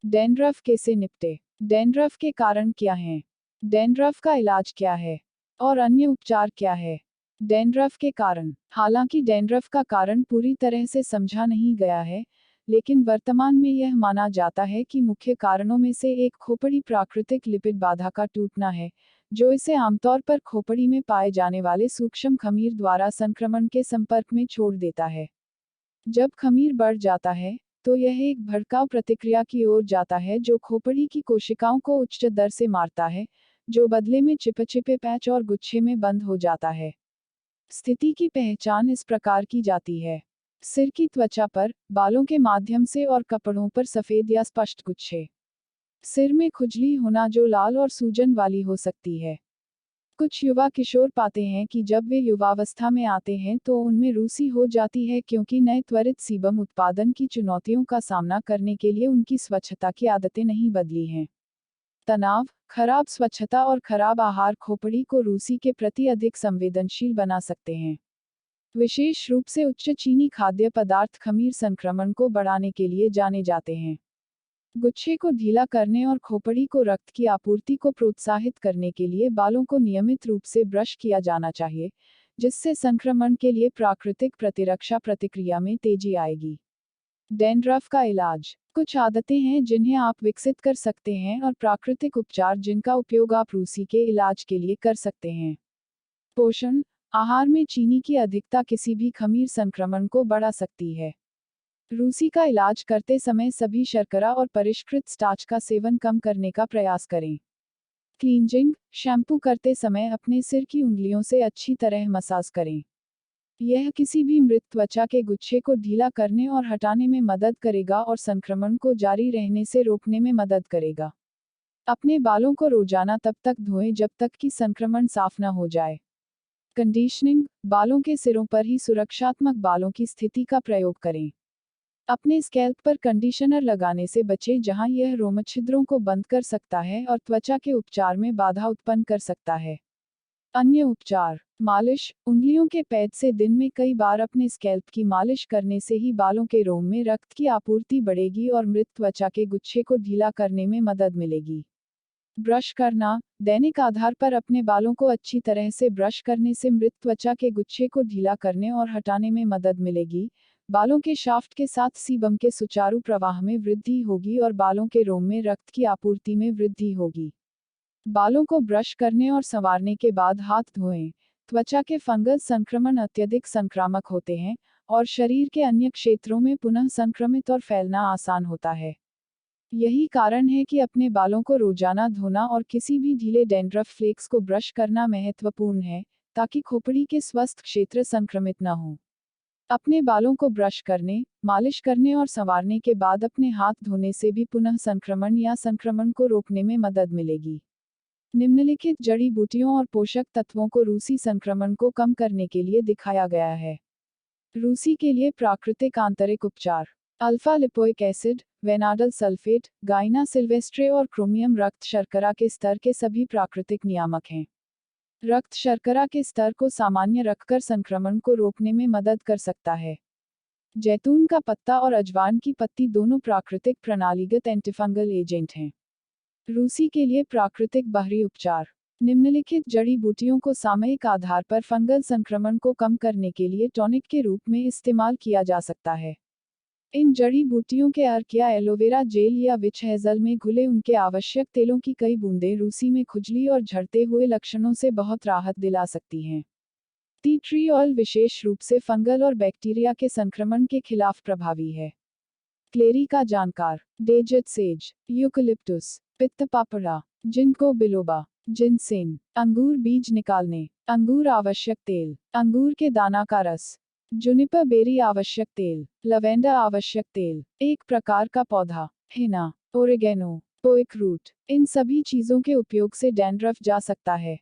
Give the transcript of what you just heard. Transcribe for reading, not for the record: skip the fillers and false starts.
Dandruff कैसे निपटे? Dandruff के कारण क्या हैं? डैंड्रफ का इलाज क्या है? और अन्य उपचार क्या है? डैंड्रफ के कारण। हालांकि डैंड्रफ का कारण पूरी तरह से समझा नहीं गया है, लेकिन वर्तमान में यह माना जाता है कि मुख्य कारणों में से एक खोपड़ी प्राकृतिक लिपिड बाधा का टूटना है, जो इसे आमतौर पर खोपड़ी में पाए जाने वाले सूक्ष्म खमीर द्वारा संक्रमण के संपर्क में छोड़ देता है। जब खमीर बढ़ जाता है, तो यह एक भड़काऊ प्रतिक्रिया की ओर जाता है जो खोपड़ी की कोशिकाओं को उच्च दर से मारता है, जो बदले में चिपचिपे पैच और गुच्छे में बंद हो जाता है। स्थिति की पहचान इस प्रकार की जाती है। सिर की त्वचा पर, बालों के माध्यम से और कपड़ों पर सफेद या स्पष्ट गुच्छे। सिर में खुजली होना जो लाल और सूजन वाली हो सकती है। कुछ युवा किशोर पाते हैं कि जब वे युवावस्था में आते हैं तो उनमें रूसी हो जाती है क्योंकि नए त्वरित सीबम उत्पादन की चुनौतियों का सामना करने के लिए उनकी स्वच्छता की आदतें नहीं बदली हैं। तनाव, खराब स्वच्छता और खराब आहार खोपड़ी को रूसी के प्रति अधिक संवेदनशील बना सकते हैं। विशेष रूप से उच्च चीनी खाद्य पदार्थ खमीर संक्रमण को बढ़ाने के लिए जाने जाते हैं। गुच्छे को ढीला करने और खोपड़ी को रक्त की आपूर्ति को प्रोत्साहित करने के लिए बालों को नियमित रूप से ब्रश किया जाना चाहिए, जिससे संक्रमण के लिए प्राकृतिक प्रतिरक्षा प्रतिक्रिया में तेजी आएगी। डैंड्रफ का इलाज। कुछ आदतें हैं जिन्हें आप विकसित कर सकते हैं और प्राकृतिक उपचार जिनका उपयोग आप रूसी के इलाज के लिए कर सकते हैं। पोषण। आहार में चीनी की अधिकता किसी भी खमीर संक्रमण को बढ़ा सकती है। रूसी का इलाज करते समय सभी शर्करा और परिष्कृत स्टार्च का सेवन कम करने का प्रयास करें। क्लींजिंग। शैम्पू करते समय अपने सिर की उंगलियों से अच्छी तरह मसाज करें। यह किसी भी मृत त्वचा के गुच्छे को ढीला करने और हटाने में मदद करेगा और संक्रमण को जारी रहने से रोकने में मदद करेगा। अपने बालों को रोजाना तब तक धोएं जब तक कि संक्रमण साफ न हो जाए। कंडीशनिंग। बालों के सिरों पर ही सुरक्षात्मक बालों की स्थिति का प्रयोग करें। अपने स्कैल्प पर कंडीशनर लगाने से बचें जहां यह रोमछिद्रों को बंद कर सकता है और त्वचा के उपचार में बाधा उत्पन्न कर सकता है। अन्य उपचार। मालिश। उंगलियों के पैड से दिन में कई बार अपने स्कैल्प की मालिश करने से ही बालों के रोम में रक्त की आपूर्ति बढ़ेगी और मृत त्वचा के गुच्छे को ढीला करने में मदद मिलेगी। ब्रश करना। दैनिक आधार पर अपने बालों को अच्छी तरह से ब्रश करने से मृत त्वचा के गुच्छे को ढीला करने और हटाने में मदद मिलेगी। बालों के शाफ्ट के साथ सीबम के सुचारू प्रवाह में वृद्धि होगी और बालों के रोम में रक्त की आपूर्ति में वृद्धि होगी। बालों को ब्रश करने और संवारने के बाद हाथ धोएं। त्वचा के फंगल संक्रमण अत्यधिक संक्रामक होते हैं और शरीर के अन्य क्षेत्रों में पुनः संक्रमित और फैलना आसान होता है। यही कारण है कि अपने बालों को रोजाना धोना और किसी भी ढीले डैंड्रफ फ्लेक्स को ब्रश करना महत्वपूर्ण है, ताकि खोपड़ी के स्वस्थ क्षेत्र संक्रमित न हों। अपने बालों को ब्रश करने, मालिश करने और संवारने के बाद अपने हाथ धोने से भी पुनः संक्रमण या संक्रमण को रोकने में मदद मिलेगी। निम्नलिखित जड़ी बूटियों और पोषक तत्वों को रूसी संक्रमण को कम करने के लिए दिखाया गया है। रूसी के लिए प्राकृतिक आंतरिक उपचार। Alpha lipoic acid, vanadyl sulphate, gymnema sylvestre और क्रोमियम रक्त शर्करा के स्तर के सभी प्राकृतिक नियामक हैं। रक्त शर्करा के स्तर को सामान्य रखकर संक्रमण को रोकने में मदद कर सकता है। जैतून का पत्ता और अजवाइन की पत्ती दोनों प्राकृतिक प्रणालीगत एंटीफंगल एजेंट हैं। रूसी के लिए प्राकृतिक बाहरी उपचार। निम्नलिखित जड़ी बूटियों को सामयिक आधार पर फंगल संक्रमण को कम करने के लिए टॉनिक के रूप में इस्तेमाल किया जा सकता है। इन जड़ी बूटियों के अर्क या एलोवेरा जेल या विच हेज़ल में घुले उनके आवश्यक तेलों की कई बूंदें रूसी में खुजली और झड़ते हुए लक्षणों से बहुत राहत दिला सकती हैं। टी ट्री ऑयल विशेष रूप से फंगल और बैक्टीरिया के संक्रमण के खिलाफ प्रभावी है। क्लेरी का जानकार। डेजर्ट सेज, यूकलिप्टुस, पित्त पापड़ा, जिनको बिलोबा, जिनसेन। अंगूर बीज निकालने, अंगूर आवश्यक तेल, अंगूर के दाना का रस, जुनिपर बेरी आवश्यक तेल, लवेंडर आवश्यक तेल, एक प्रकार का पौधा, हिना, ओरेगेनो, पोइक रूट। इन सभी चीजों के उपयोग से डैंड्रफ जा सकता है।